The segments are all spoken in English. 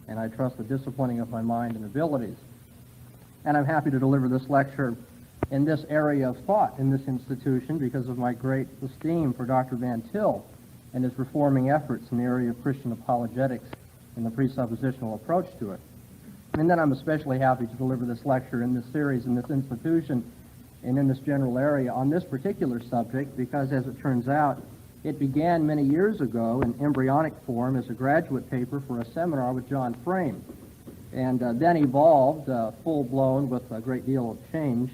and I trust the disciplining of my mind and abilities. And I'm happy to deliver this lecture in this area of thought in this institution because of my great esteem for Dr. Van Til and his reforming efforts in the area of Christian apologetics and the presuppositional approach to it. And then I'm especially happy to deliver this lecture in this series in this institution and in this general area on this particular subject because, as it turns out, it began many years ago in embryonic form as a graduate paper for a seminar with John Frame, and then evolved full-blown with a great deal of change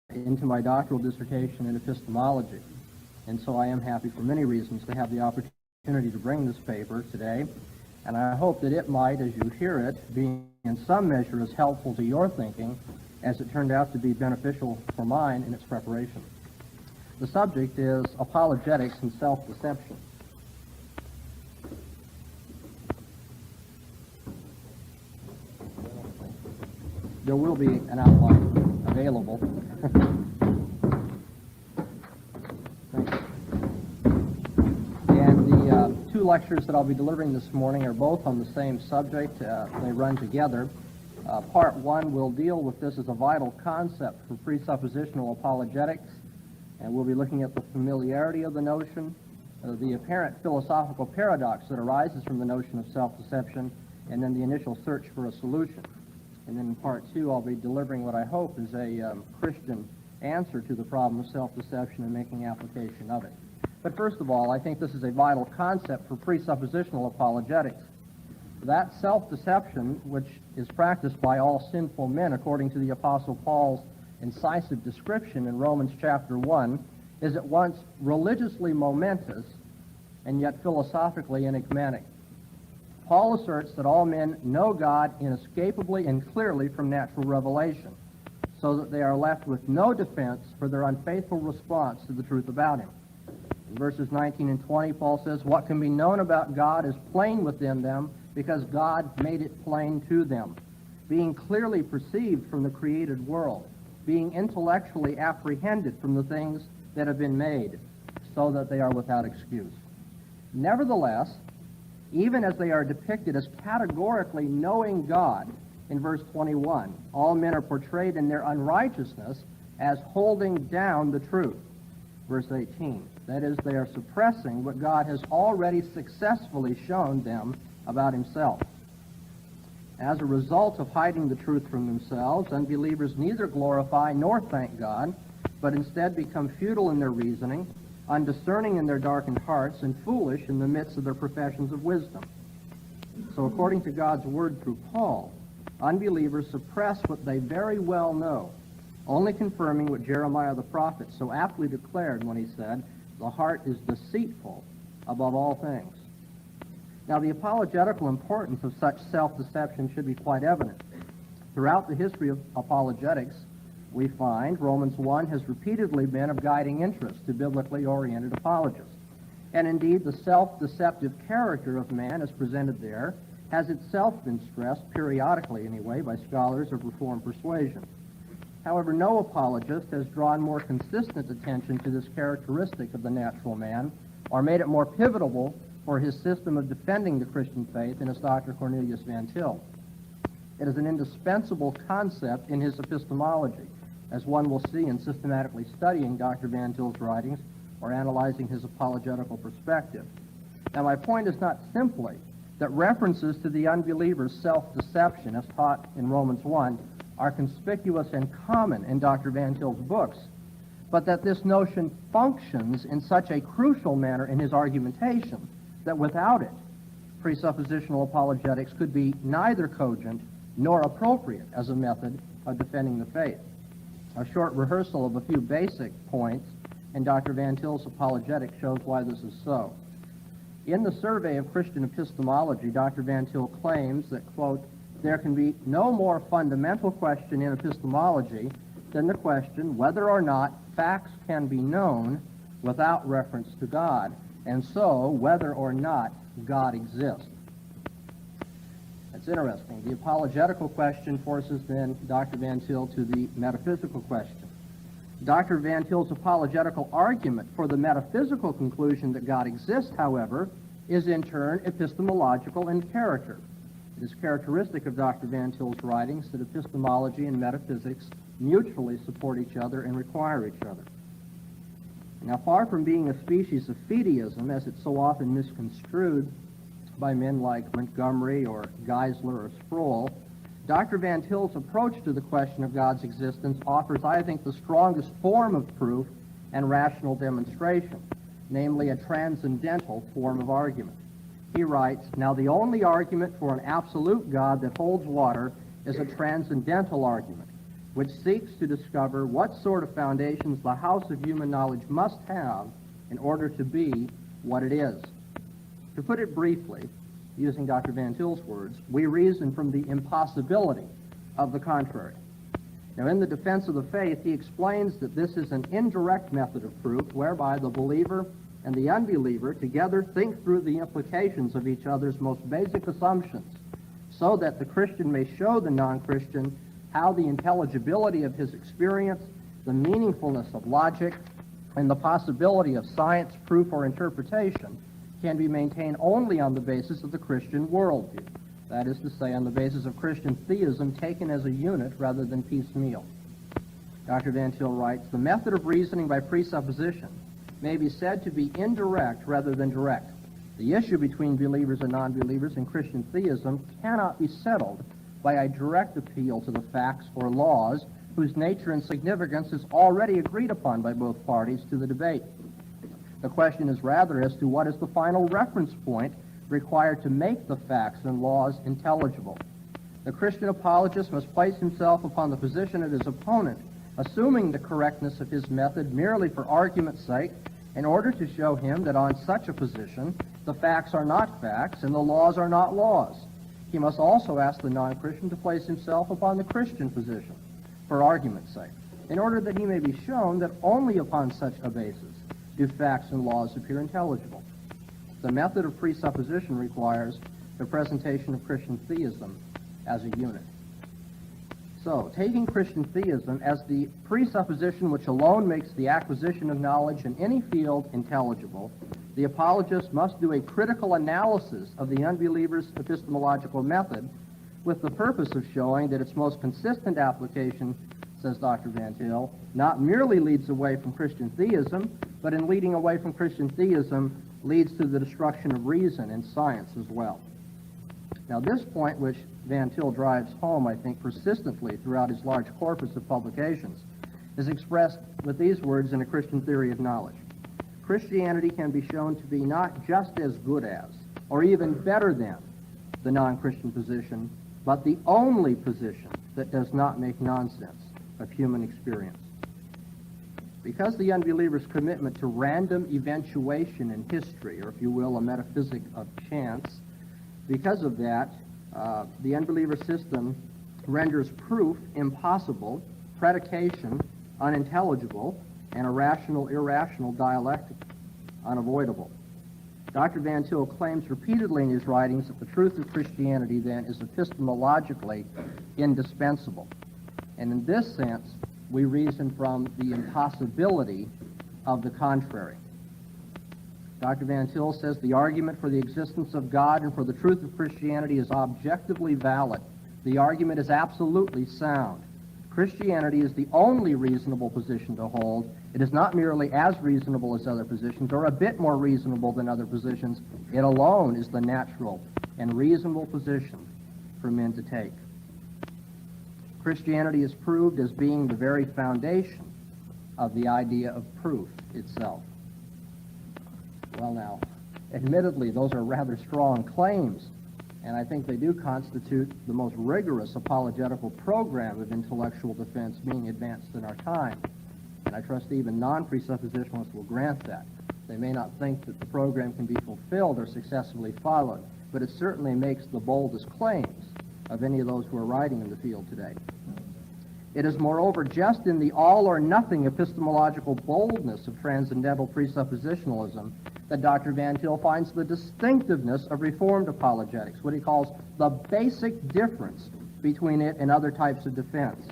into my doctoral dissertation in epistemology. And so I am happy for many reasons to have the opportunity to bring this paper today, and I hope that it might, as you hear it, be in some measure as helpful to your thinking as it turned out to be beneficial for mine in its preparation. The subject is apologetics and self-deception. There will be an outline available. And the two lectures that I'll be delivering this morning are both on the same subject. They run together. Part one will deal with this as a vital concept for presuppositional apologetics, and we'll be looking at the familiarity of the notion, the apparent philosophical paradox that arises from the notion of self-deception, and then the initial search for a solution. And then in part two, I'll be delivering what I hope is a Christian answer to the problem of self-deception and making application of it. But first of all, I think this is a vital concept for presuppositional apologetics. That self-deception, which is practiced by all sinful men according to the Apostle Paul's incisive description in Romans chapter 1, is at once religiously momentous and yet philosophically enigmatic. Paul asserts that all men know God inescapably and clearly from natural revelation, so that they are left with no defense for their unfaithful response to the truth about him. In verses 19 and 20, Paul says, "What can be known about God is plain within them, because God made it plain to them, being clearly perceived from the created world, being intellectually apprehended from the things that have been made, so that they are without excuse." Nevertheless, even as they are depicted as categorically knowing God in verse 21, all men are portrayed in their unrighteousness as holding down the truth. Verse 18, that is, they are suppressing what God has already successfully shown them about himself. As a result of hiding the truth from themselves, unbelievers neither glorify nor thank God, but instead become futile in their reasoning, undiscerning in their darkened hearts, and foolish in the midst of their professions of wisdom. So according to God's word through Paul, unbelievers suppress what they very well know, only confirming what Jeremiah the prophet so aptly declared when he said, "The heart is deceitful above all things." Now, the apologetical importance of such self-deception should be quite evident. Throughout the history of apologetics, we find Romans 1 has repeatedly been of guiding interest to biblically oriented apologists. And indeed, the self-deceptive character of man as presented there has itself been stressed, periodically anyway, by scholars of Reformed persuasion. However, no apologist has drawn more consistent attention to this characteristic of the natural man or made it more pivotal for his system of defending the Christian faith than is Dr. Cornelius Van Til. It is an indispensable concept in his epistemology, as one will see in systematically studying Dr. Van Til's writings or analyzing his apologetical perspective. Now, my point is not simply that references to the unbeliever's self-deception, as taught in Romans 1, are conspicuous and common in Dr. Van Til's books, but that this notion functions in such a crucial manner in his argumentation that without it, presuppositional apologetics could be neither cogent nor appropriate as a method of defending the faith. A short rehearsal of a few basic points in Dr. Van Til's apologetics shows why this is so. In the Survey of Christian Epistemology, Dr. Van Til claims that, quote, "There can be no more fundamental question in epistemology than the question whether or not facts can be known without reference to God, and so whether or not God exists." That's interesting. The apologetical question forces then Dr. Van Til to the metaphysical question. Dr. Van Til's apologetical argument for the metaphysical conclusion that God exists, however, is in turn epistemological in character. It is characteristic of Dr. Van Til's writings that epistemology and metaphysics mutually support each other and require each other. Now, far from being a species of fideism, as it's so often misconstrued by men like Montgomery or Geisler or Sproul, Dr. Van Til's approach to the question of God's existence offers, I think, the strongest form of proof and rational demonstration, namely a transcendental form of argument. He writes, "Now the only argument for an absolute God that holds water is a transcendental argument, which seeks to discover what sort of foundations the house of human knowledge must have in order to be what it is." To put it briefly, using Dr. Van Til's words, we reason from the impossibility of the contrary. Now, in the defense of the faith, he explains that this is an indirect method of proof whereby the believer and the unbeliever together think through the implications of each other's most basic assumptions, so that the Christian may show the non-Christian how the intelligibility of his experience, the meaningfulness of logic, and the possibility of science, proof, or interpretation can be maintained only on the basis of the Christian worldview. That is to say, on the basis of Christian theism taken as a unit rather than piecemeal. Dr. Van Til writes, "The method of reasoning by presupposition may be said to be indirect rather than direct. The issue between believers and non-believers in Christian theism cannot be settled by a direct appeal to the facts or laws whose nature and significance is already agreed upon by both parties to the debate. The question is rather as to what is the final reference point required to make the facts and laws intelligible. The Christian apologist must place himself upon the position of his opponent, assuming the correctness of his method merely for argument's sake, in order to show him that on such a position the facts are not facts and the laws are not laws. He must also ask the non-Christian to place himself upon the Christian position for argument's sake, in order that he may be shown that only upon such a basis do facts and laws appear intelligible. The method of presupposition requires the presentation of Christian theism as a unit." So, taking Christian theism as the presupposition which alone makes the acquisition of knowledge in any field intelligible, the apologist must do a critical analysis of the unbeliever's epistemological method with the purpose of showing that its most consistent application, says Dr. Van Til, not merely leads away from Christian theism, but in leading away from Christian theism leads to the destruction of reason and science as well. Now, this point, which Van Til drives home, I think, persistently throughout his large corpus of publications, is expressed with these words in A Christian Theory of Knowledge. Christianity can be shown to be not just as good as, or even better than, the non-Christian position, but the only position that does not make nonsense of human experience. Because the unbeliever's commitment to random eventuation in history, or if you will, a metaphysic of chance, because of that, the unbeliever system renders proof impossible, predication unintelligible, and a rational-irrational dialectic unavoidable. Dr. Van Til claims repeatedly in his writings that the truth of Christianity, then, is epistemologically indispensable. And in this sense, we reason from the impossibility of the contrary. Dr. Van Til says the argument for the existence of God and for the truth of Christianity is objectively valid. The argument is absolutely sound. Christianity is the only reasonable position to hold. It is not merely as reasonable as other positions or a bit more reasonable than other positions. It alone is the natural and reasonable position for men to take. Christianity is proved as being the very foundation of the idea of proof itself. Well, now, admittedly, those are rather strong claims, and I think they do constitute the most rigorous apologetical program of intellectual defense being advanced in our time. And I trust even non-presuppositionalists will grant that. They may not think that the program can be fulfilled or successfully followed, but it certainly makes the boldest claims of any of those who are writing in the field today. It is, moreover, just in the all-or-nothing epistemological boldness of transcendental presuppositionalism that Dr. Van Til finds the distinctiveness of Reformed apologetics, what he calls the basic difference between it and other types of defense.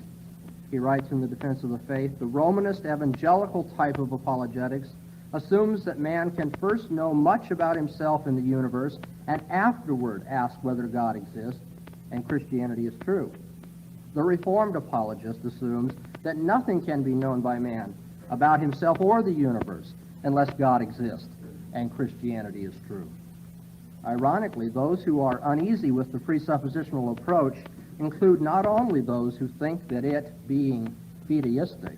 He writes in The Defense of the Faith, "The Romanist evangelical type of apologetics assumes that man can first know much about himself in the universe and afterward ask whether God exists, and Christianity is true. The Reformed apologist assumes that nothing can be known by man about himself or the universe unless God exists, and Christianity is true. Ironically, those who are uneasy with the presuppositional approach include not only those who think that it, being fideistic,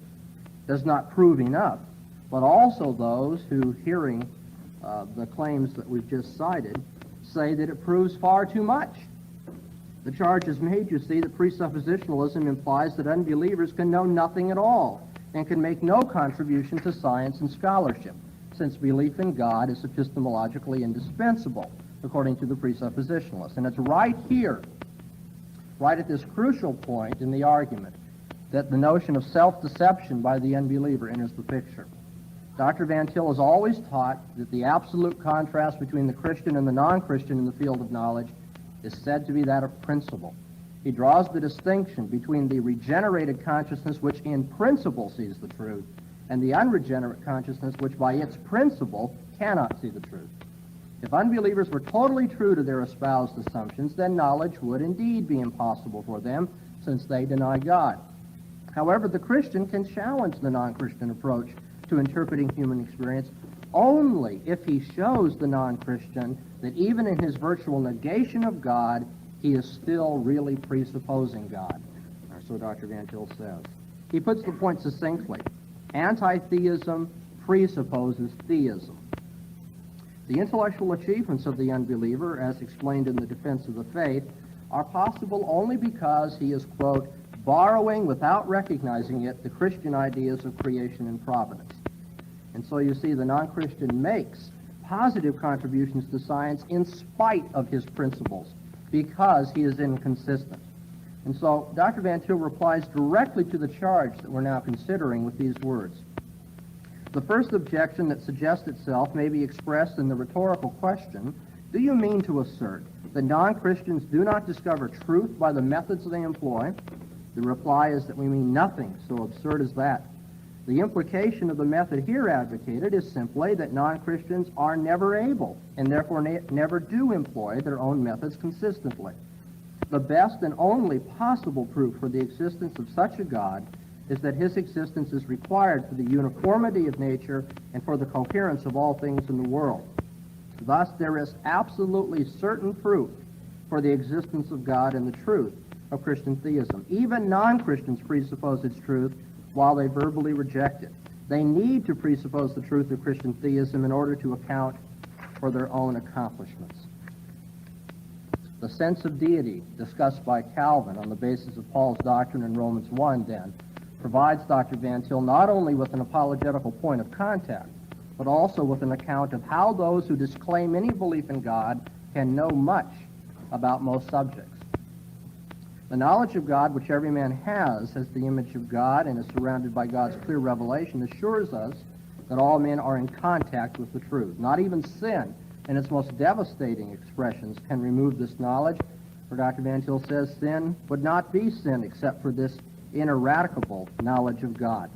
does not prove enough, but also those who, hearing the claims that we've just cited, say that it proves far too much. The charge is made, you see, that presuppositionalism implies that unbelievers can know nothing at all and can make no contribution to science and scholarship, since belief in God is epistemologically indispensable, according to the presuppositionalists. And it's right here, right at this crucial point in the argument, that the notion of self-deception by the unbeliever enters the picture. Dr. Van Til has always taught that the absolute contrast between the Christian and the non-Christian in the field of knowledge is said to be that of principle. He draws the distinction between the regenerated consciousness, which in principle sees the truth, and the unregenerate consciousness, which by its principle cannot see the truth. If unbelievers were totally true to their espoused assumptions, then knowledge would indeed be impossible for them, since they deny God. However, the Christian can challenge the non-Christian approach to interpreting human experience only if he shows the non-Christian that even in his virtual negation of God, he is still really presupposing God. Or so Dr. Van Til says. He puts the point succinctly. Anti-theism presupposes theism. The intellectual achievements of the unbeliever, as explained in the Defense of the Faith, are possible only because he is, quote, borrowing without recognizing it the Christian ideas of creation and providence. And so you see the non-Christian makes positive contributions to science in spite of his principles because he is inconsistent. And so Dr. Van Til replies directly to the charge that we're now considering with these words. The first objection that suggests itself may be expressed in the rhetorical question, do you mean to assert that non-Christians do not discover truth by the methods they employ? The reply is that we mean nothing so absurd as that. The implication of the method here advocated is simply that non-Christians are never able, and therefore never do employ their own methods consistently. The best and only possible proof for the existence of such a God is that his existence is required for the uniformity of nature and for the coherence of all things in the world. Thus, there is absolutely certain proof for the existence of God and the truth of Christian theism. Even non-Christians presuppose its truth while they verbally reject it. They need to presuppose the truth of Christian theism in order to account for their own accomplishments. The sense of deity discussed by Calvin on the basis of Paul's doctrine in Romans 1, then, provides Dr. Van Til not only with an apologetical point of contact, but also with an account of how those who disclaim any belief in God can know much about most subjects. The knowledge of God, which every man has as the image of God and is surrounded by God's clear revelation, assures us that all men are in contact with the truth. Not even sin, in its most devastating expressions, can remove this knowledge. For Dr. Van Til says sin would not be sin except for this ineradicable knowledge of God.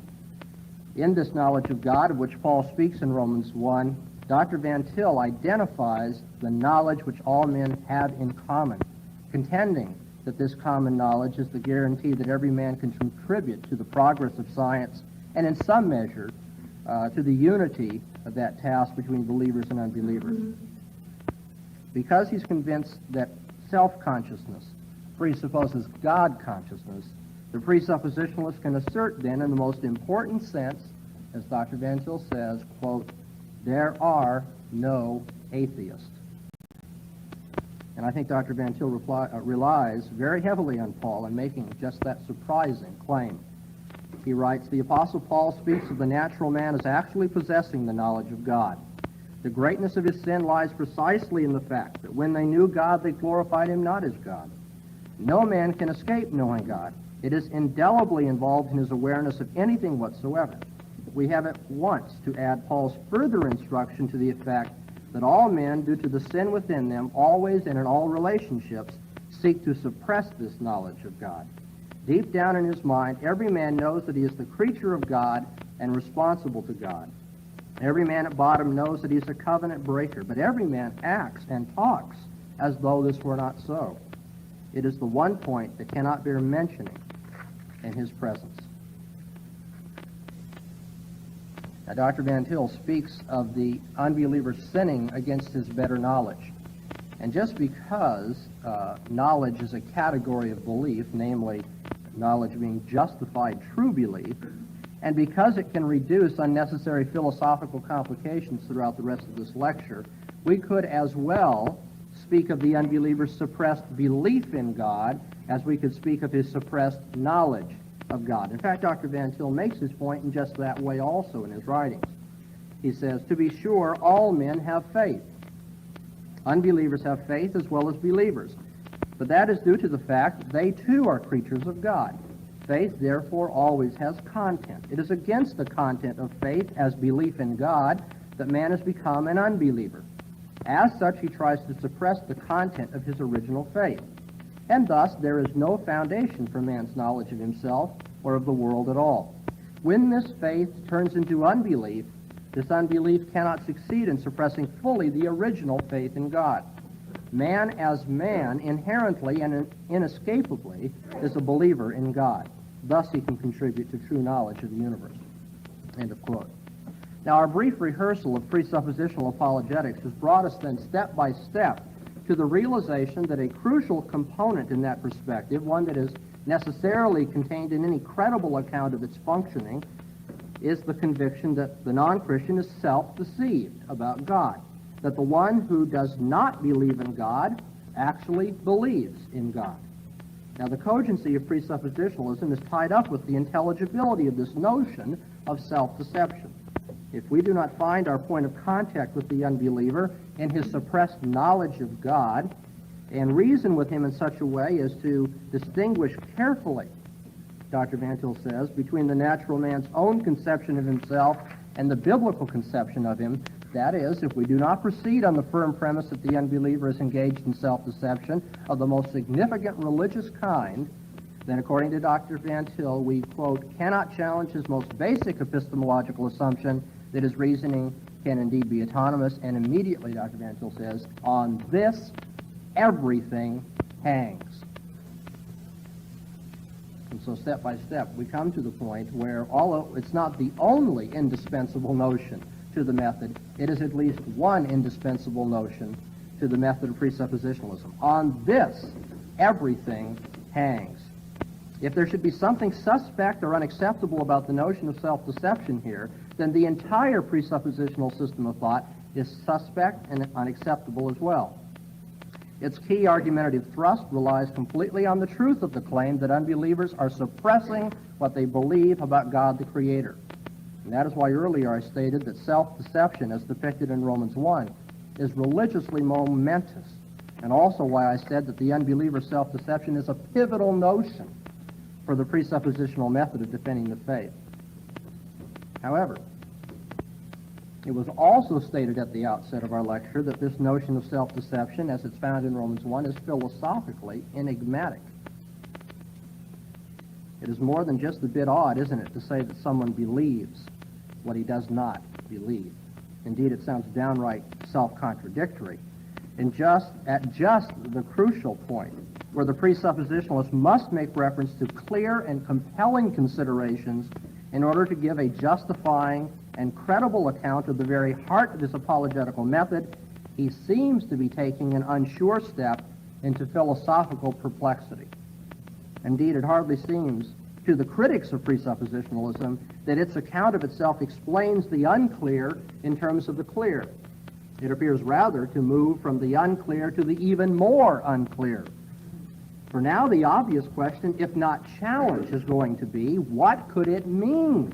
In this knowledge of God, of which Paul speaks in Romans 1, Dr. Van Til identifies the knowledge which all men have in common, contending that this common knowledge is the guarantee that every man can contribute to the progress of science and in some measure to the unity of that task between believers and unbelievers. Because he's convinced that self-consciousness presupposes God consciousness, the presuppositionalist can assert then in the most important sense, as Dr. Van Til says, quote, there are no atheists. And I think Dr. Van Til relies very heavily on Paul in making just that surprising claim. He writes, the Apostle Paul speaks of the natural man as actually possessing the knowledge of God. The greatness of his sin lies precisely in the fact that when they knew God, they glorified him not as God. No man can escape knowing God. It is indelibly involved in his awareness of anything whatsoever. We have at once to add Paul's further instruction to the effect that all men, due to the sin within them, always and in all relationships, seek to suppress this knowledge of God. Deep down in his mind, every man knows that he is the creature of God and responsible to God. Every man at bottom knows that he's a covenant breaker, but every man acts and talks as though this were not so. It is the one point that cannot bear mentioning in his presence. Now, Dr. Van Til speaks of the unbeliever sinning against his better knowledge. And just because knowledge is a category of belief, namely knowledge being justified true belief, and because it can reduce unnecessary philosophical complications throughout the rest of this lecture, we could as well speak of the unbeliever's suppressed belief in God as we could speak of his suppressed knowledge of God. In fact, Dr. Van Til makes his point in just that way also in his writings. He says, "To be sure, all men have faith. Unbelievers have faith as well as believers, but that is due to the fact that they too are creatures of God. Faith, therefore, always has content. It is against the content of faith as belief in God that man has become an unbeliever. As such, he tries to suppress the content of his original faith. And thus, there is no foundation for man's knowledge of himself or of the world at all. When this faith turns into unbelief, this unbelief cannot succeed in suppressing fully the original faith in God. Man as man, inherently and inescapably, is a believer in God. Thus he can contribute to true knowledge of the universe." End of quote. Now, our brief rehearsal of presuppositional apologetics has brought us then step by step to the realization that a crucial component in that perspective, one that is necessarily contained in any credible account of its functioning, is the conviction that the non-Christian is self-deceived about God, that the one who does not believe in God actually believes in God. Now, the cogency of presuppositionalism is tied up with the intelligibility of this notion of self-deception. If we do not find our point of contact with the unbeliever in his suppressed knowledge of God and reason with him in such a way as to distinguish carefully, Dr. Van Til says, between the natural man's own conception of himself and the biblical conception of him, that is, if we do not proceed on the firm premise that the unbeliever is engaged in self-deception of the most significant religious kind, then according to Dr. Van Til, we, quote, cannot challenge his most basic epistemological assumption that his reasoning can indeed be autonomous, and immediately, Dr. Van Til says, on this, everything hangs. And so step by step, we come to the point where, although it's not the only indispensable notion to the method, it is at least one indispensable notion to the method of presuppositionalism. On this, everything hangs. If there should be something suspect or unacceptable about the notion of self-deception here, then the entire presuppositional system of thought is suspect and unacceptable as well. Its key argumentative thrust relies completely on the truth of the claim that unbelievers are suppressing what they believe about God the Creator. And that is why earlier I stated that self-deception, as depicted in Romans 1, is religiously momentous, and also why I said that the unbeliever's self-deception is a pivotal notion for the presuppositional method of defending the faith. However, it was also stated at the outset of our lecture that this notion of self-deception, as it's found in Romans 1, is philosophically enigmatic. It is more than just a bit odd, isn't it, to say that someone believes what he does not believe. Indeed, it sounds downright self-contradictory. And at just the crucial point, where the presuppositionalist must make reference to clear and compelling considerations in order to give a justifying and credible account of the very heart of his apologetical method, he seems to be taking an unsure step into philosophical perplexity. Indeed, it hardly seems to the critics of presuppositionalism that its account of itself explains the unclear in terms of the clear. It appears rather to move from the unclear to the even more unclear. For now, the obvious question, if not challenge, is going to be, what could it mean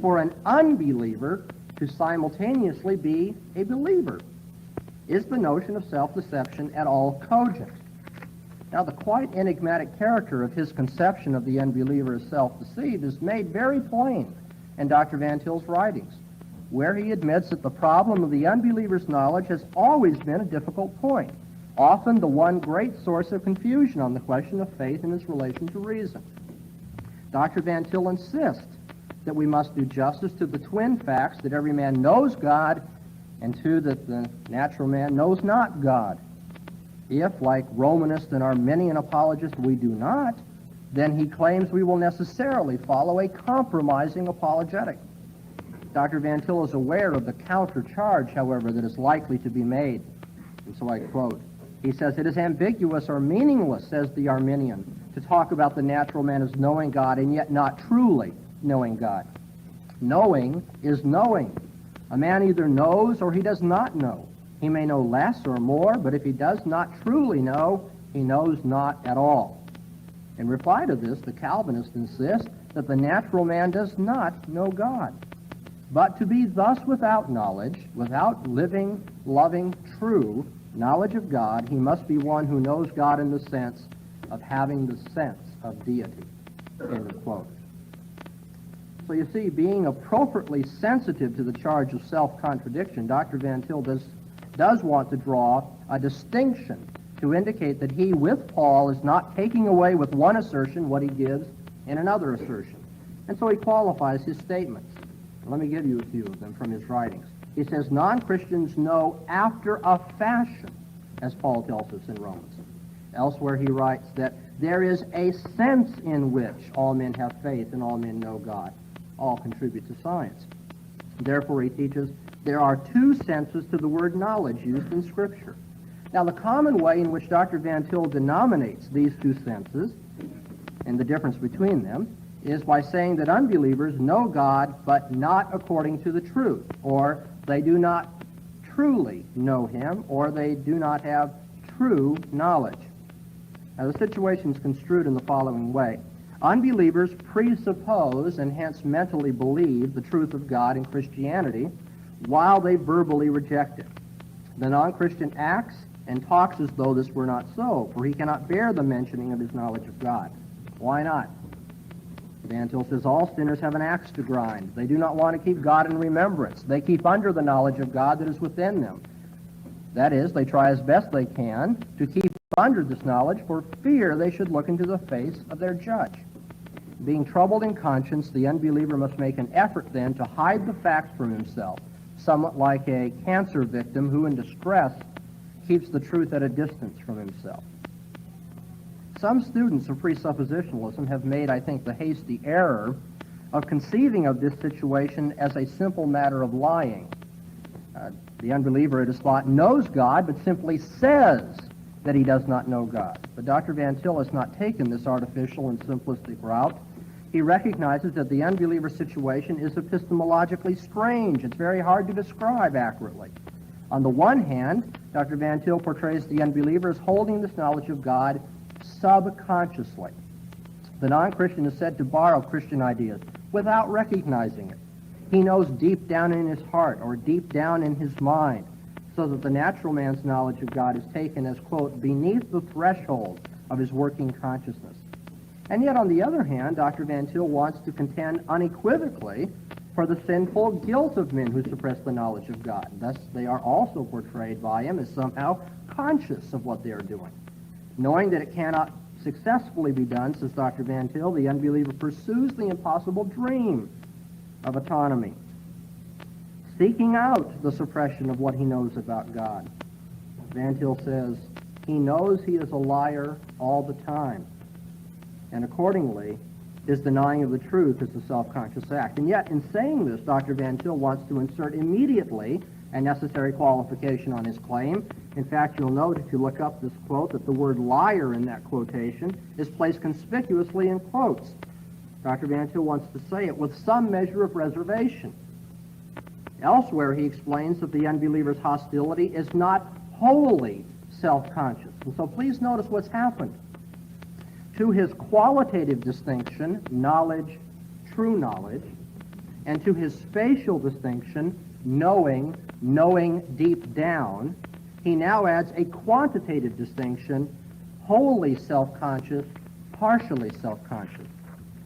for an unbeliever to simultaneously be a believer? Is the notion of self-deception at all cogent? Now, the quite enigmatic character of his conception of the unbeliever as self-deceived is made very plain in Dr. Van Til's writings, where he admits that the problem of the unbeliever's knowledge has always been a difficult point, often the one great source of confusion on the question of faith in its relation to reason. Dr. Van Til insists that we must do justice to the twin facts that every man knows God, and two, that the natural man knows not God. If, like Romanist and Arminian apologist, we do not, then he claims we will necessarily follow a compromising apologetic. Dr. Van Til is aware of the countercharge, however, that is likely to be made. And so I quote, he says, "It is ambiguous or meaningless," says the Arminian, "to talk about the natural man as knowing God and yet not truly knowing God. Knowing is knowing. A man either knows or he does not know. He may know less or more, but if he does not truly know, he knows not at all." In reply to this, the Calvinists insist that the natural man does not know God. But to be thus without knowledge, without living, loving, true knowledge of God, he must be one who knows God in the sense of having the sense of deity. End of quote. So you see, being appropriately sensitive to the charge of self-contradiction, Dr. Van Til does want to draw a distinction to indicate that he, with Paul, is not taking away with one assertion what he gives in another assertion. And so he qualifies his statements. Let me give you a few of them from his writings. He says, "Non-Christians know after a fashion," as Paul tells us in Romans. Elsewhere he writes that there is a sense in which all men have faith and all men know God. All contribute to science. Therefore, he teaches, there are two senses to the word knowledge used in Scripture. Now, the common way in which Dr. Van Til denominates these two senses and the difference between them is by saying that unbelievers know God, but not according to the truth, or they do not truly know him, or they do not have true knowledge. Now, the situation is construed in the following way. Unbelievers presuppose and hence mentally believe the truth of God and Christianity while they verbally reject it. The non-Christian acts and talks as though this were not so, for he cannot bear the mentioning of his knowledge of God. Why not? Van Til says all sinners have an axe to grind. They do not want to keep God in remembrance. They keep under the knowledge of God that is within them. That is, they try as best they can to keep under this knowledge for fear they should look into the face of their judge. Being troubled in conscience, the unbeliever must make an effort then to hide the facts from himself, somewhat like a cancer victim who in distress keeps the truth at a distance from himself. Some students of presuppositionalism have made, I think, the hasty error of conceiving of this situation as a simple matter of lying. The unbeliever, it is thought, knows God, but simply says that he does not know God. But Dr. Van Til has not taken this artificial and simplistic route. He recognizes that the unbeliever's situation is epistemologically strange. It's very hard to describe accurately. On the one hand, Dr. Van Til portrays the unbeliever as holding this knowledge of God subconsciously. The non-Christian is said to borrow Christian ideas without recognizing it. He knows deep down in his heart or deep down in his mind, so that the natural man's knowledge of God is taken as, quote, beneath the threshold of his working consciousness. And yet, on the other hand, Dr. Van Til wants to contend unequivocally for the sinful guilt of men who suppress the knowledge of God. Thus, they are also portrayed by him as somehow conscious of what they are doing. Knowing that it cannot successfully be done, says Dr. Van Til, the unbeliever pursues the impossible dream of autonomy, seeking out the suppression of what he knows about God. Van Til says, he knows he is a liar all the time, and accordingly, his denying of the truth is a self-conscious act. And yet, in saying this, Dr. Van Til wants to insert immediately a necessary qualification on his claim. In fact, you'll note if you look up this quote that the word liar in that quotation is placed conspicuously in quotes. Dr. Van Til wants to say it with some measure of reservation. Elsewhere, he explains that the unbeliever's hostility is not wholly self-conscious. And so please notice what's happened. To his qualitative distinction, knowledge, true knowledge, and to his spatial distinction, knowing deep down, he now adds a quantitative distinction, wholly self-conscious, partially self-conscious.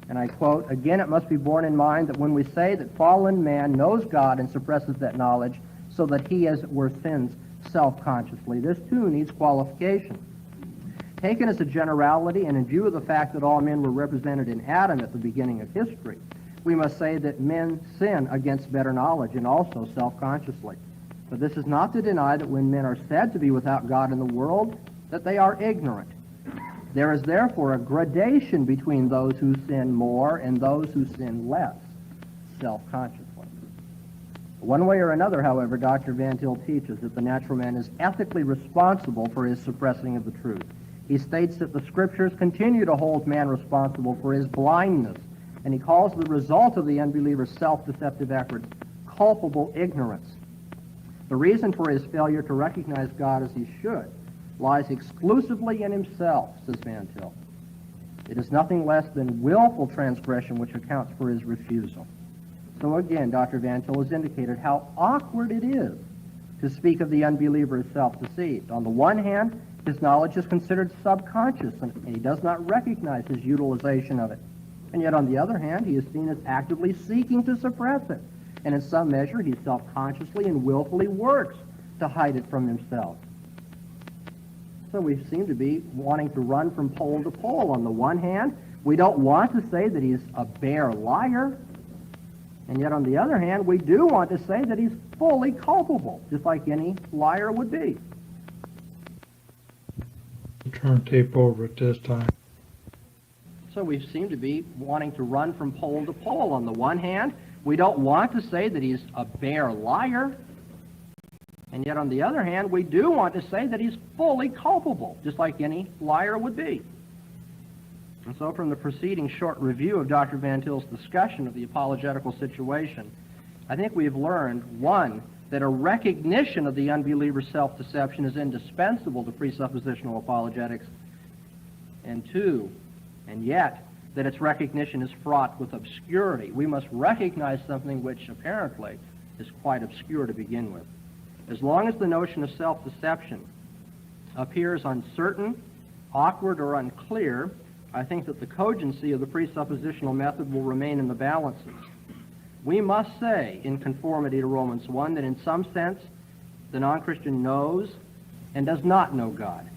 And I quote, again, it must be borne in mind that when we say that fallen man knows God and suppresses that knowledge so that he, as it were, sins self-consciously, this too needs qualification. Taken as a generality and in view of the fact that all men were represented in Adam at the beginning of history, we must say that men sin against better knowledge and also self-consciously. But this is not to deny that when men are said to be without God in the world, that they are ignorant. There is therefore a gradation between those who sin more and those who sin less, self-consciously. One way or another, however, Dr. Van Til teaches that the natural man is ethically responsible for his suppressing of the truth. He states that the Scriptures continue to hold man responsible for his blindness, and he calls the result of the unbeliever's self-deceptive efforts culpable ignorance. The reason for his failure to recognize God as he should lies exclusively in himself, says Van Til. It is nothing less than willful transgression which accounts for his refusal. So again, Dr. Van Til has indicated how awkward it is to speak of the unbeliever as self-deceived. On the one hand, his knowledge is considered subconscious, and he does not recognize his utilization of it. And yet, on the other hand, he is seen as actively seeking to suppress it. And in some measure, he self-consciously and willfully works to hide it from himself. So we seem to be wanting to run from pole to pole. On the one hand, we don't want to say that he's a bare liar. And yet, on the other hand, we do want to say that he's fully culpable, just like any liar would be. Turn tape over at this time. So we seem to be wanting to run from pole to pole. On the one hand, we don't want to say that he's a bare liar. And yet, on the other hand, we do want to say that he's fully culpable, just like any liar would be. And so from the preceding short review of Dr. Van Til's discussion of the apologetical situation, I think we've learned, one, that a recognition of the unbeliever's self-deception is indispensable to presuppositional apologetics, and two, and yet, that its recognition is fraught with obscurity. We must recognize something which apparently is quite obscure to begin with. As long as the notion of self-deception appears uncertain, awkward, or unclear, I think that the cogency of the presuppositional method will remain in the balances. We must say, in conformity to Romans 1, that in some sense the non-Christian knows and does not know God.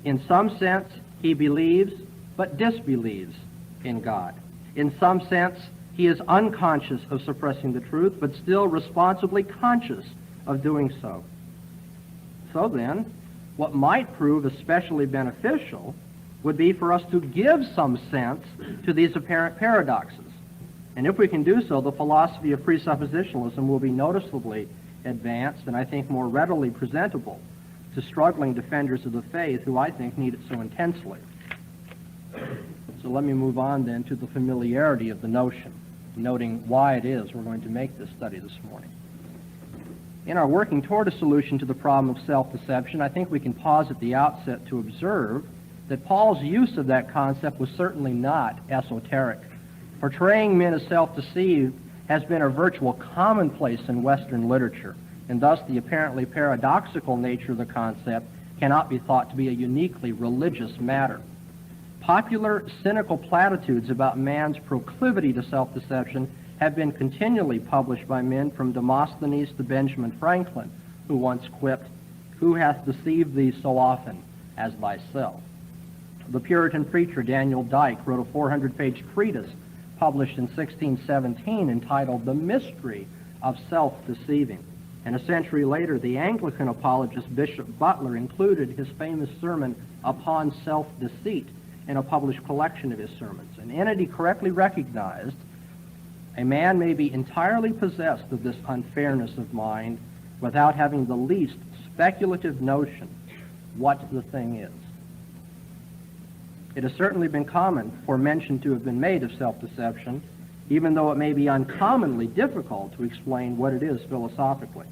In some sense, he believes but disbelieves in God. In some sense, he is unconscious of suppressing the truth, but still responsibly conscious of doing so. So then, what might prove especially beneficial would be for us to give some sense to these apparent paradoxes. And if we can do so, the philosophy of presuppositionalism will be noticeably advanced and I think more readily presentable to struggling defenders of the faith who I think need it so intensely. So let me move on then to the familiarity of the notion, noting why it is we're going to make this study this morning. In our working toward a solution to the problem of self-deception, I think we can pause at the outset to observe that Paul's use of that concept was certainly not esoteric. Portraying men as self-deceived has been a virtual commonplace in Western literature, and thus the apparently paradoxical nature of the concept cannot be thought to be a uniquely religious matter. Popular cynical platitudes about man's proclivity to self-deception have been continually published by men from Demosthenes to Benjamin Franklin, who once quipped, "Who hath deceived thee so often as thyself?" The Puritan preacher Daniel Dyke wrote a 400-page treatise published in 1617 entitled The Mystery of Self-Deceiving. And a century later, the Anglican apologist Bishop Butler included his famous sermon Upon Self-Deceit in a published collection of his sermons. And in it he correctly recognized a man may be entirely possessed of this unfairness of mind without having the least speculative notion what the thing is. It has certainly been common for mention to have been made of self-deception, even though it may be uncommonly difficult to explain what it is philosophically.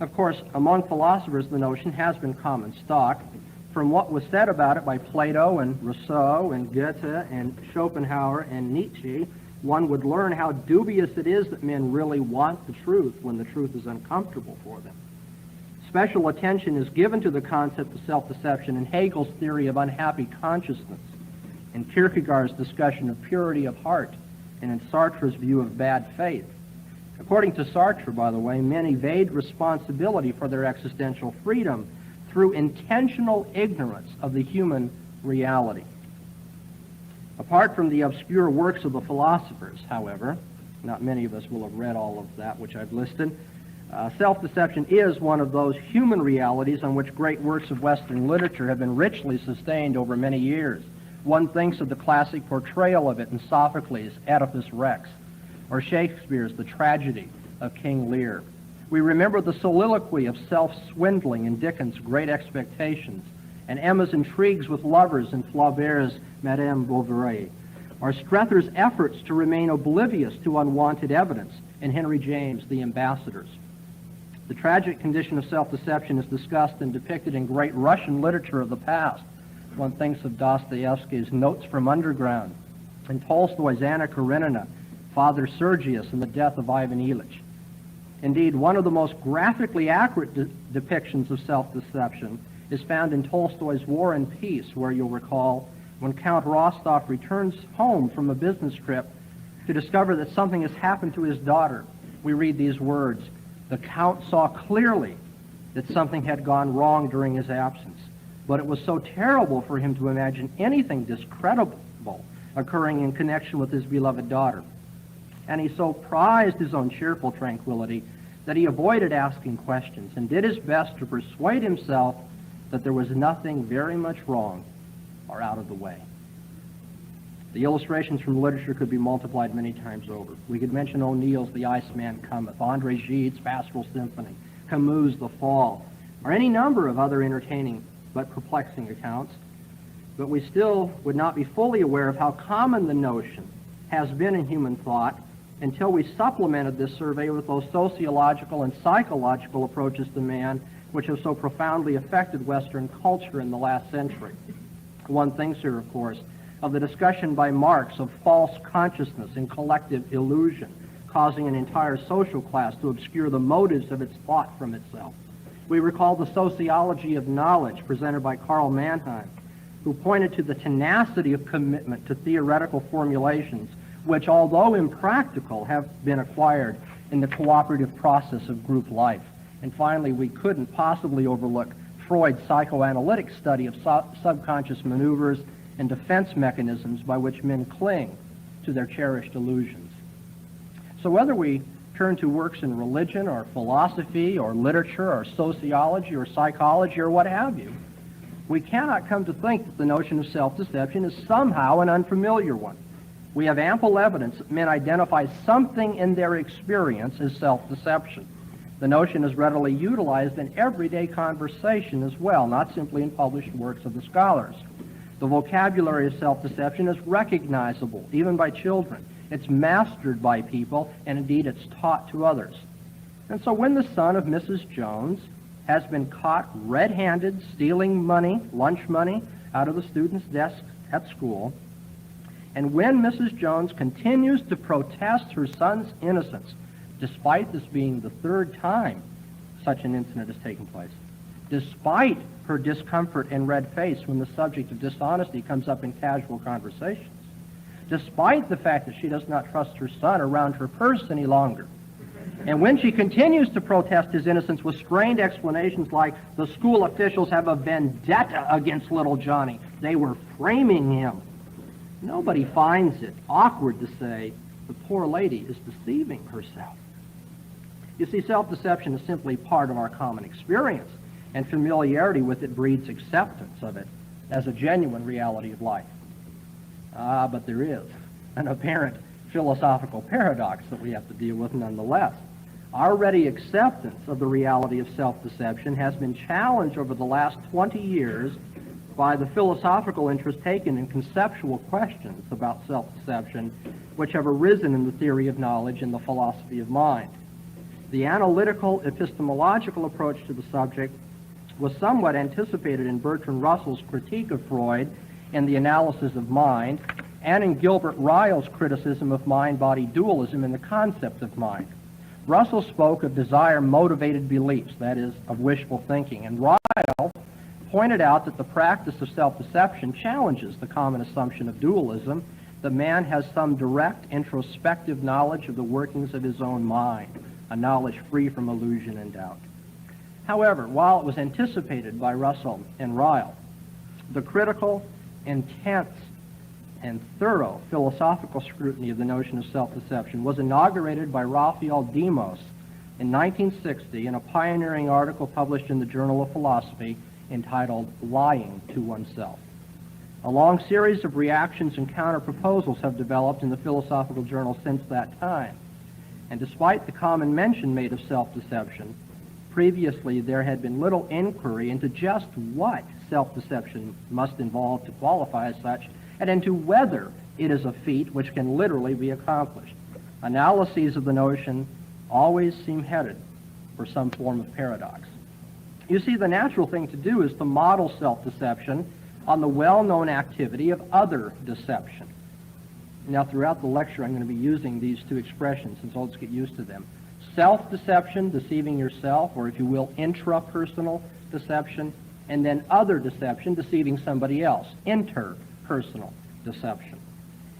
Of course, among philosophers, the notion has been common stock. From what was said about it by Plato and Rousseau and Goethe and Schopenhauer and Nietzsche, one would learn how dubious it is that men really want the truth when the truth is uncomfortable for them. Special attention is given to the concept of self-deception in Hegel's theory of unhappy consciousness, in Kierkegaard's discussion of purity of heart, and in Sartre's view of bad faith. According to Sartre, by the way, men evade responsibility for their existential freedom through intentional ignorance of the human reality. Apart from the obscure works of the philosophers, however, not many of us will have read all of that which I've listed, Self-deception is one of those human realities on which great works of Western literature have been richly sustained over many years. One thinks of the classic portrayal of it in Sophocles' Oedipus Rex, or Shakespeare's The Tragedy of King Lear. We remember the soliloquy of self-swindling in Dickens' Great Expectations, and Emma's intrigues with lovers in Flaubert's Madame Bovary, or Strether's efforts to remain oblivious to unwanted evidence in Henry James' The Ambassadors. The tragic condition of self-deception is discussed and depicted in great Russian literature of the past. One thinks of Dostoevsky's Notes from Underground, and Tolstoy's Anna Karenina, Father Sergius, and the Death of Ivan Ilyich. Indeed, one of the most graphically accurate depictions of self-deception is found in Tolstoy's War and Peace, where you'll recall when Count Rostov returns home from a business trip to discover that something has happened to his daughter. We read these words, "The Count saw clearly that something had gone wrong during his absence, but it was so terrible for him to imagine anything discreditable occurring in connection with his beloved daughter. And he so prized his own cheerful tranquility that he avoided asking questions and did his best to persuade himself that there was nothing very much wrong or out of the way." The illustrations from literature could be multiplied many times over. We could mention O'Neill's The Iceman Cometh, André Gide's Pastoral Symphony, Camus' The Fall, or any number of other entertaining but perplexing accounts. But we still would not be fully aware of how common the notion has been in human thought until we supplemented this survey with those sociological and psychological approaches to man which have so profoundly affected Western culture in the last century. One thinks here, of course, of the discussion by Marx of false consciousness and collective illusion, causing an entire social class to obscure the motives of its thought from itself. We recall the sociology of knowledge presented by Karl Mannheim, who pointed to the tenacity of commitment to theoretical formulations which, although impractical, have been acquired in the cooperative process of group life. And finally, we couldn't possibly overlook Freud's psychoanalytic study of subconscious maneuvers and defense mechanisms by which men cling to their cherished illusions. So whether we turn to works in religion or philosophy or literature or sociology or psychology or what have you, we cannot come to think that the notion of self-deception is somehow an unfamiliar one. We have ample evidence that men identify something in their experience as self-deception. The notion is readily utilized in everyday conversation as well, not simply in published works of the scholars. The vocabulary of self-deception is recognizable, even by children. It's mastered by people, and indeed it's taught to others. And so when the son of Mrs. Jones has been caught red-handed stealing money, lunch money, out of the student's desk at school, and when Mrs. Jones continues to protest her son's innocence, despite this being the third time such an incident has taken place, despite her discomfort and red face when the subject of dishonesty comes up in casual conversations, despite the fact that she does not trust her son around her purse any longer, and when she continues to protest his innocence with strained explanations like, "The school officials have a vendetta against little Johnny. They were framing him," nobody finds it awkward to say, the poor lady is deceiving herself. You see, self-deception is simply part of our common experience, and familiarity with it breeds acceptance of it as a genuine reality of life. But there is an apparent philosophical paradox that we have to deal with nonetheless. Our ready acceptance of the reality of self-deception has been challenged over the last 20 years by the philosophical interest taken in conceptual questions about self-deception, which have arisen in the theory of knowledge and the philosophy of mind. The analytical epistemological approach to the subject was somewhat anticipated in Bertrand Russell's critique of Freud and the analysis of mind, and in Gilbert Ryle's criticism of mind-body dualism and the concept of mind. Russell spoke of desire-motivated beliefs, that is, of wishful thinking, and Ryle pointed out that the practice of self-deception challenges the common assumption of dualism, that man has some direct introspective knowledge of the workings of his own mind, a knowledge free from illusion and doubt. However, while it was anticipated by Russell and Ryle, the critical, intense, and thorough philosophical scrutiny of the notion of self-deception was inaugurated by Raphael Demos, in 1960 in a pioneering article published in the Journal of Philosophy entitled Lying to Oneself. A long series of reactions and counter-proposals have developed in the philosophical journal since that time. And despite the common mention made of self-deception, previously there had been little inquiry into just what self-deception must involve to qualify as such, and into whether it is a feat which can literally be accomplished. Analyses of the notion always seem headed for some form of paradox. You see, the natural thing to do is to model self-deception on the well-known activity of other deception. Now, throughout the lecture, I'm going to be using these two expressions, and so let's get used to them. Self-deception, deceiving yourself, or if you will, intrapersonal deception, and then other deception, deceiving somebody else, interpersonal deception.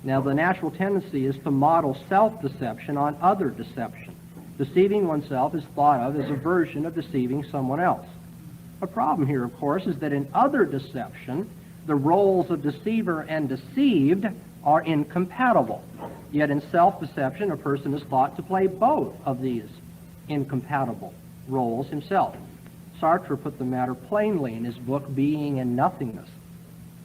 Now, the natural tendency is to model self-deception on other deception. Deceiving oneself is thought of as a version of deceiving someone else. A problem here, of course, is that in other deception, the roles of deceiver and deceived are incompatible. Yet in self-deception, a person is thought to play both of these incompatible roles himself. Sartre put the matter plainly in his book, Being and Nothingness.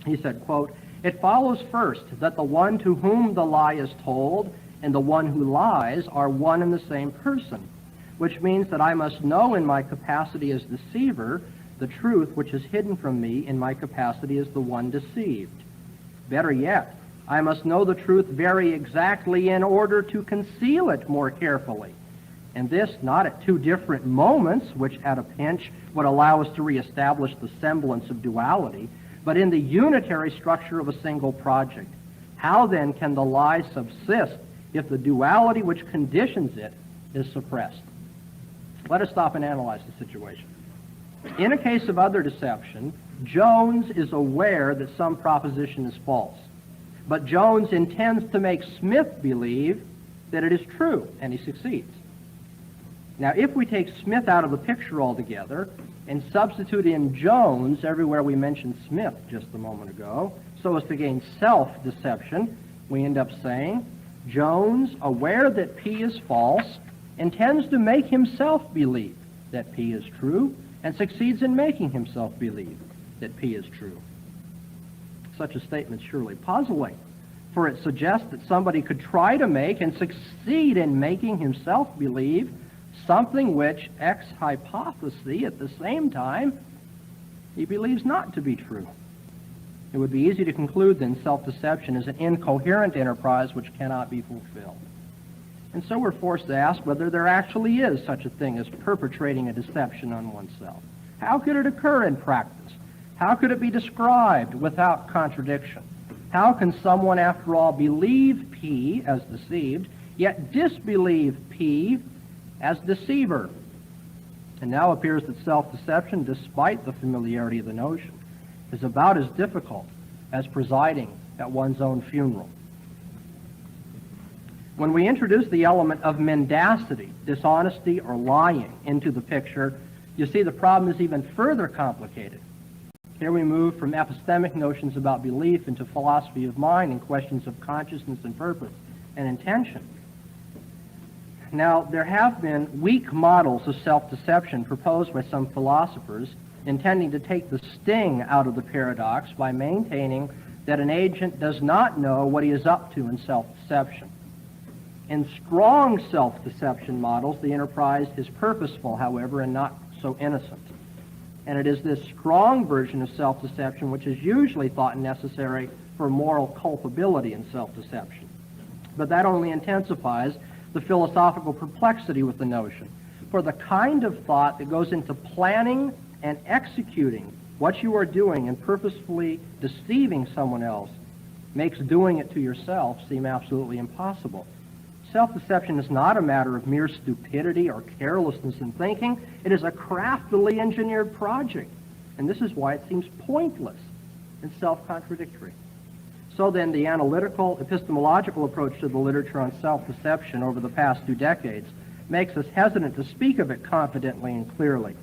He said, quote, "It follows first that the one to whom the lie is told and the one who lies are one and the same person, which means that I must know in my capacity as deceiver the truth which is hidden from me in my capacity as the one deceived. Better yet, I must know the truth very exactly in order to conceal it more carefully. And this not at two different moments, which at a pinch would allow us to reestablish the semblance of duality, but in the unitary structure of a single project. How then can the lie subsist if the duality which conditions it is suppressed?" Let us stop and analyze the situation. In a case of other deception, Jones is aware that some proposition is false, but Jones intends to make Smith believe that it is true, and he succeeds. Now, if we take Smith out of the picture altogether and substitute in Jones everywhere we mentioned Smith just a moment ago, so as to gain self-deception, we end up saying, Jones, aware that P is false, intends to make himself believe that P is true, and succeeds in making himself believe that P is true. Such a statement is surely puzzling, for it suggests that somebody could try to make and succeed in making himself believe something which, ex hypothesi, at the same time, he believes not to be true. It would be easy to conclude, then, self-deception is an incoherent enterprise which cannot be fulfilled. And so we're forced to ask whether there actually is such a thing as perpetrating a deception on oneself. How could it occur in practice? How could it be described without contradiction? How can someone, after all, believe P as deceived, yet disbelieve P as deceiver? And now appears that self-deception, despite the familiarity of the notion, is about as difficult as presiding at one's own funeral. When we introduce the element of mendacity, dishonesty, or lying into the picture, you see the problem is even further complicated. Here we move from epistemic notions about belief into philosophy of mind and questions of consciousness and purpose and intention. Now, there have been weak models of self-deception proposed by some philosophers intending to take the sting out of the paradox by maintaining that an agent does not know what he is up to in self-deception. In strong self-deception models, the enterprise is purposeful, however, and not so innocent. And it is this strong version of self-deception which is usually thought necessary for moral culpability in self-deception. But that only intensifies the philosophical perplexity with the notion. For the kind of thought that goes into planning and executing what you are doing and purposefully deceiving someone else makes doing it to yourself seem absolutely impossible. Self-deception is not a matter of mere stupidity or carelessness in thinking. It is a craftily engineered project. And this is why it seems pointless and self-contradictory. So then, the analytical, epistemological approach to the literature on self-deception over the past 2 decades makes us hesitant to speak of it confidently and clearly.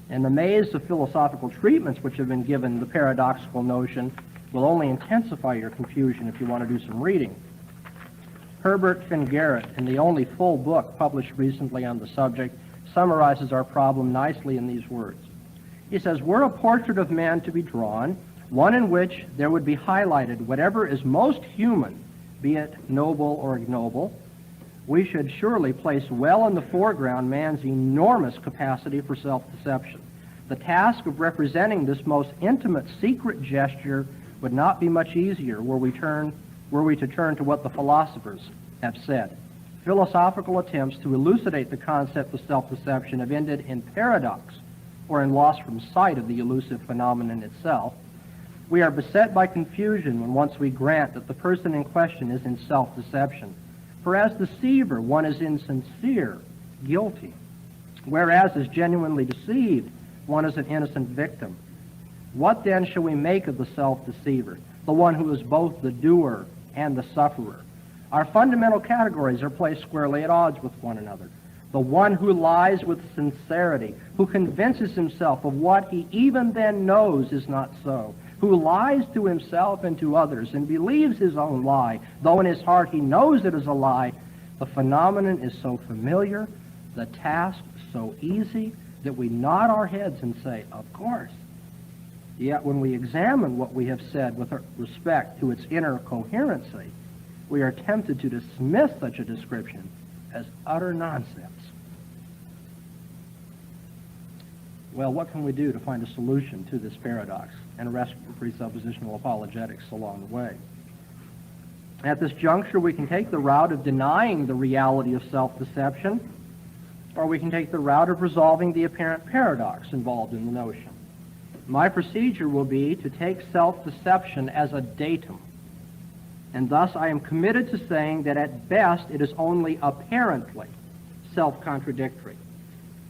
And the maze of philosophical treatments which have been given the paradoxical notion will only intensify your confusion if you want to do some reading. Herbert Fingarrett, in the only full book published recently on the subject, summarizes our problem nicely in these words. He says, were a portrait of man to be drawn, one in which there would be highlighted whatever is most human, be it noble or ignoble, we should surely place well in the foreground man's enormous capacity for self-deception. The task of representing this most intimate secret gesture would not be much easier were we to turn to what the philosophers have said. Philosophical attempts to elucidate the concept of self-deception have ended in paradox or in loss from sight of the elusive phenomenon itself. We are beset by confusion when once we grant that the person in question is in self-deception. For as deceiver, one is insincere, guilty, whereas as genuinely deceived, one is an innocent victim. What then shall we make of the self-deceiver, the one who is both the doer and the sufferer? Our fundamental categories are placed squarely at odds with one another. The one who lies with sincerity, who convinces himself of what he even then knows is not so, who lies to himself and to others and believes his own lie, though in his heart he knows it is a lie. The phenomenon is so familiar, the task so easy, that we nod our heads and say, of course. Yet when we examine what we have said with respect to its inner coherency, we are tempted to dismiss such a description as utter nonsense. Well, what can we do to find a solution to this paradox and rescue presuppositional apologetics along the way? At this juncture, we can take the route of denying the reality of self-deception, or we can take the route of resolving the apparent paradox involved in the notion. My procedure will be to take self-deception as a datum, and thus I am committed to saying that at best it is only apparently self-contradictory.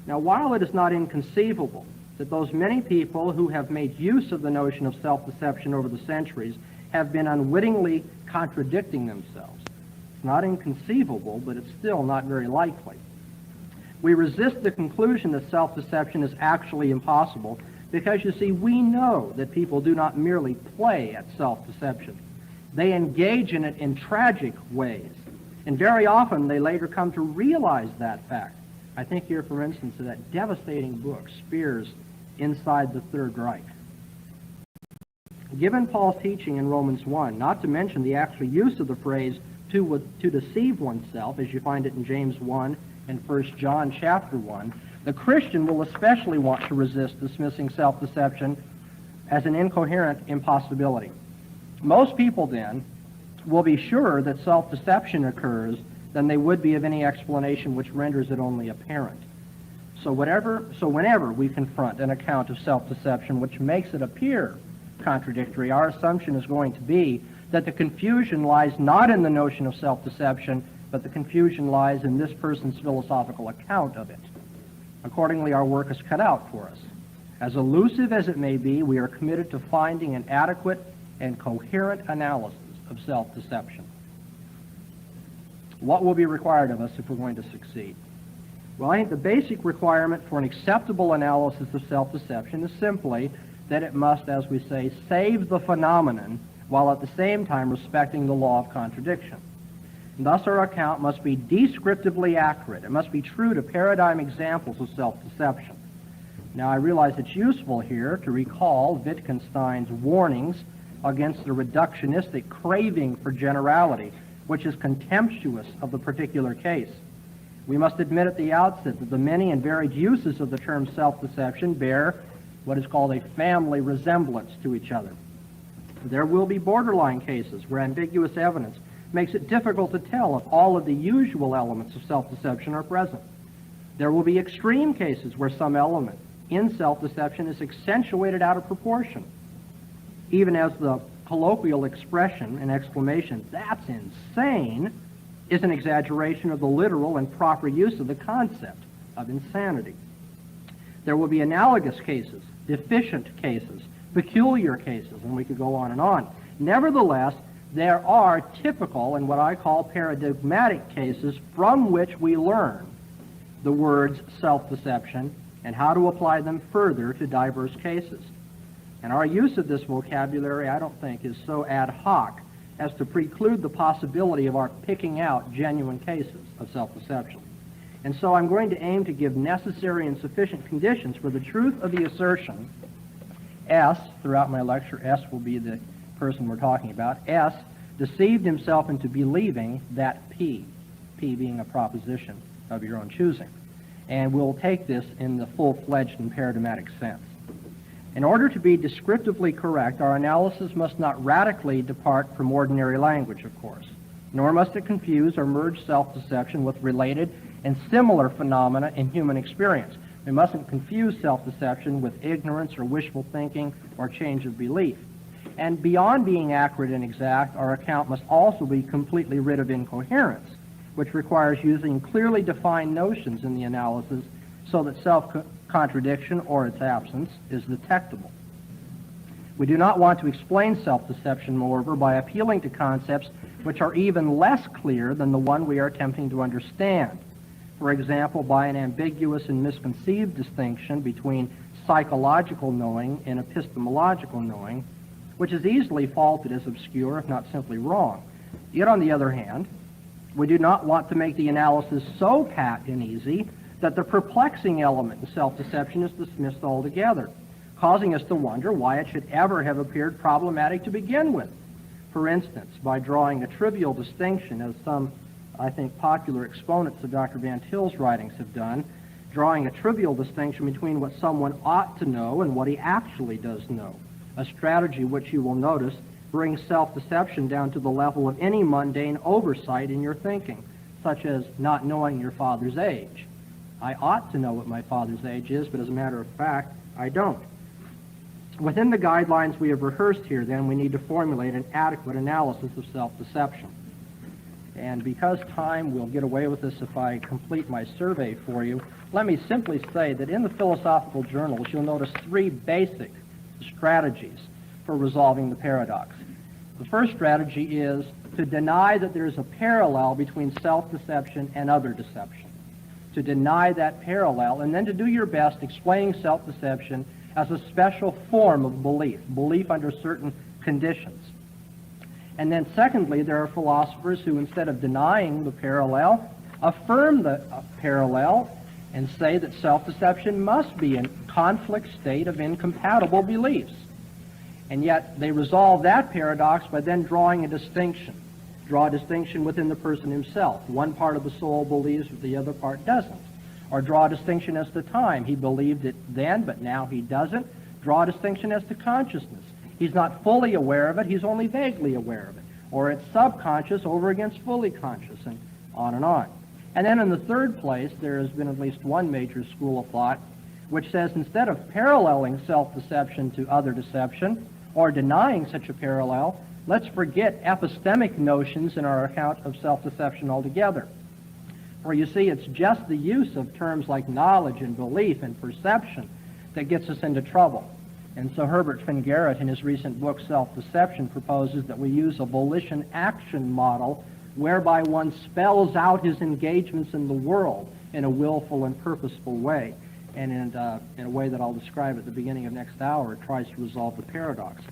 Now, while it is not inconceivable that those many people who have made use of the notion of self-deception over the centuries have been unwittingly contradicting themselves, it's not inconceivable, but it's still not very likely. We resist the conclusion that self-deception is actually impossible because, you see, we know that people do not merely play at self-deception. They engage in it in tragic ways, and very often they later come to realize that fact. I think here, for instance, of that devastating book, Speer's Inside the Third Reich. Given Paul's teaching in Romans 1, not to mention the actual use of the phrase to deceive oneself, as you find it in James 1 and 1 John chapter 1, the Christian will especially want to resist dismissing self-deception as an incoherent impossibility. Most people, then, will be surer that self-deception occurs than they would be of any explanation which renders it only apparent. So whenever we confront an account of self-deception which makes it appear contradictory, our assumption is going to be that the confusion lies not in the notion of self-deception, but the confusion lies in this person's philosophical account of it. Accordingly, our work is cut out for us. As elusive as it may be, we are committed to finding an adequate and coherent analysis of self-deception. What will be required of us if we're going to succeed? Well, I think the basic requirement for an acceptable analysis of self-deception is simply that it must, as we say, save the phenomenon while at the same time respecting the law of contradiction. And thus our account must be descriptively accurate. It must be true to paradigm examples of self-deception. Now, I realize it's useful here to recall Wittgenstein's warnings against the reductionistic craving for generality, which is contemptuous of the particular case. We must admit at the outset that the many and varied uses of the term self-deception bear what is called a family resemblance to each other. There will be borderline cases where ambiguous evidence makes it difficult to tell if all of the usual elements of self-deception are present. There will be extreme cases where some element in self-deception is accentuated out of proportion, even as the colloquial expression and exclamation, "That's insane," is an exaggeration of the literal and proper use of the concept of insanity. There will be analogous cases, deficient cases, peculiar cases, and we could go on and on. Nevertheless, there are typical and what I call paradigmatic cases from which we learn the words self-deception and how to apply them further to diverse cases. And our use of this vocabulary, I don't think, is so ad hoc as to preclude the possibility of our picking out genuine cases of self-deception. And so I'm going to aim to give necessary and sufficient conditions for the truth of the assertion. S, throughout my lecture, S will be the person we're talking about. S deceived himself into believing that P being a proposition of your own choosing. And we'll take this in the full-fledged and paradigmatic sense. In order to be descriptively correct, our analysis must not radically depart from ordinary language, of course, nor must it confuse or merge self-deception with related and similar phenomena in human experience. We mustn't confuse self-deception with ignorance or wishful thinking or change of belief. And beyond being accurate and exact, our account must also be completely rid of incoherence, which requires using clearly defined notions in the analysis so that self-contradiction or its absence is detectable. We do not want to explain self-deception, moreover, by appealing to concepts which are even less clear than the one we are attempting to understand. For example, by an ambiguous and misconceived distinction between psychological knowing and epistemological knowing, which is easily faulted as obscure, if not simply wrong. Yet, on the other hand, we do not want to make the analysis so pat and easy that the perplexing element in self-deception is dismissed altogether, causing us to wonder why it should ever have appeared problematic to begin with. For instance, by drawing a trivial distinction, as some, I think, popular exponents of Dr. Van Til's writings have done, drawing a trivial distinction between what someone ought to know and what he actually does know, a strategy which you will notice brings self-deception down to the level of any mundane oversight in your thinking, such as not knowing your father's age. I ought to know what my father's age is, but as a matter of fact, I don't. Within the guidelines we have rehearsed here, then, we need to formulate an adequate analysis of self-deception. And because time will get away with this if I complete my survey for you, let me simply say that in the philosophical journals, you'll notice three basic strategies for resolving the paradox. The first strategy is to deny that there is a parallel between self-deception and other deception. To deny that parallel, and then to do your best explaining self-deception as a special form of belief under certain conditions. And then secondly, there are philosophers who, instead of denying the parallel, affirm the parallel and say that self-deception must be a conflict state of incompatible beliefs. And yet they resolve that paradox by then drawing a distinction. Draw a distinction within the person himself. One part of the soul believes but the other part doesn't. Or draw a distinction as to time. He believed it then, but now he doesn't. Draw a distinction as to consciousness. He's not fully aware of it, he's only vaguely aware of it. Or it's subconscious over against fully conscious, and on and on. And then in the third place, there has been at least one major school of thought which says instead of paralleling self-deception to other deception, or denying such a parallel, let's forget epistemic notions in our account of self-deception altogether. For you see, it's just the use of terms like knowledge and belief and perception that gets us into trouble. And so Herbert Fingarrett, in his recent book, Self-Deception, proposes that we use a volition-action model whereby one spells out his engagements in the world in a willful and purposeful way. And in a way that I'll describe at the beginning of next hour, it tries to resolve the paradox.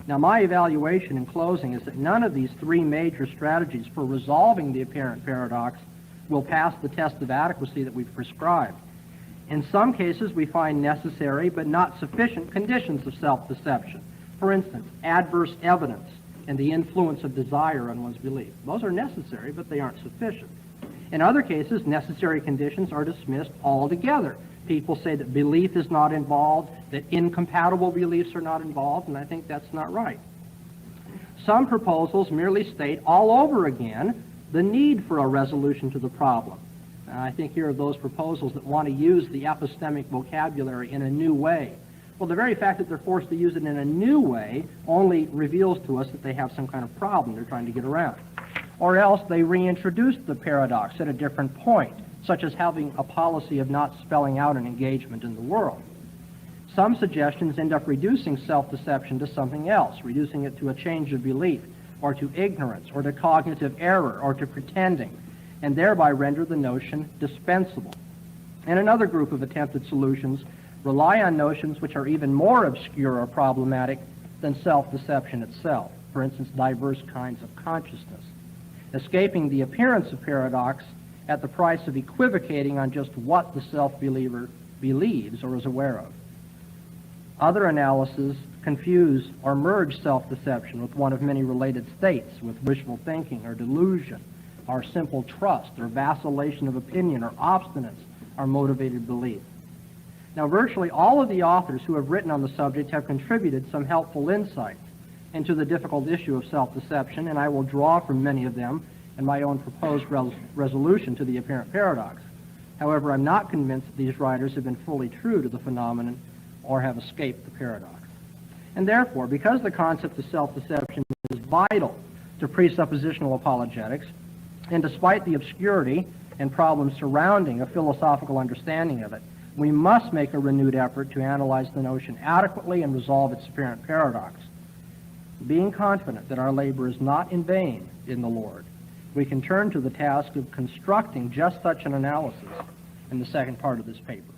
Now, my evaluation in closing is that none of these three major strategies for resolving the apparent paradox will pass the test of adequacy that we've prescribed. In some cases, we find necessary but not sufficient conditions of self-deception. For instance, adverse evidence and the influence of desire on one's belief. Those are necessary, but they aren't sufficient. In other cases, necessary conditions are dismissed altogether. People say that belief is not involved, that incompatible beliefs are not involved, and I think that's not right. Some proposals merely state all over again the need for a resolution to the problem. I think here are those proposals that want to use the epistemic vocabulary in a new way. Well, the very fact that they're forced to use it in a new way only reveals to us that they have some kind of problem they're trying to get around. Or else they reintroduce the paradox at a different point, such as having a policy of not spelling out an engagement in the world. Some suggestions end up reducing self-deception to something else, reducing it to a change of belief, or to ignorance, or to cognitive error, or to pretending, and thereby render the notion dispensable. And another group of attempted solutions rely on notions which are even more obscure or problematic than self-deception itself. for instance, diverse kinds of consciousness, escaping the appearance of paradox at the price of equivocating on just what the self-believer believes or is aware of. Other analyses confuse or merge self-deception with one of many related states, with wishful thinking or delusion, or simple trust, or vacillation of opinion, or obstinance, or motivated belief. Now, virtually all of the authors who have written on the subject have contributed some helpful insights into the difficult issue of self-deception, and I will draw from many of them in my own proposed resolution to the apparent paradox. However, I'm not convinced that these writers have been fully true to the phenomenon or have escaped the paradox. And therefore, because the concept of self-deception is vital to presuppositional apologetics, and despite the obscurity and problems surrounding a philosophical understanding of it, we must make a renewed effort to analyze the notion adequately and resolve its apparent paradox. Being confident that our labor is not in vain in the Lord, we can turn to the task of constructing just such an analysis in the second part of this paper.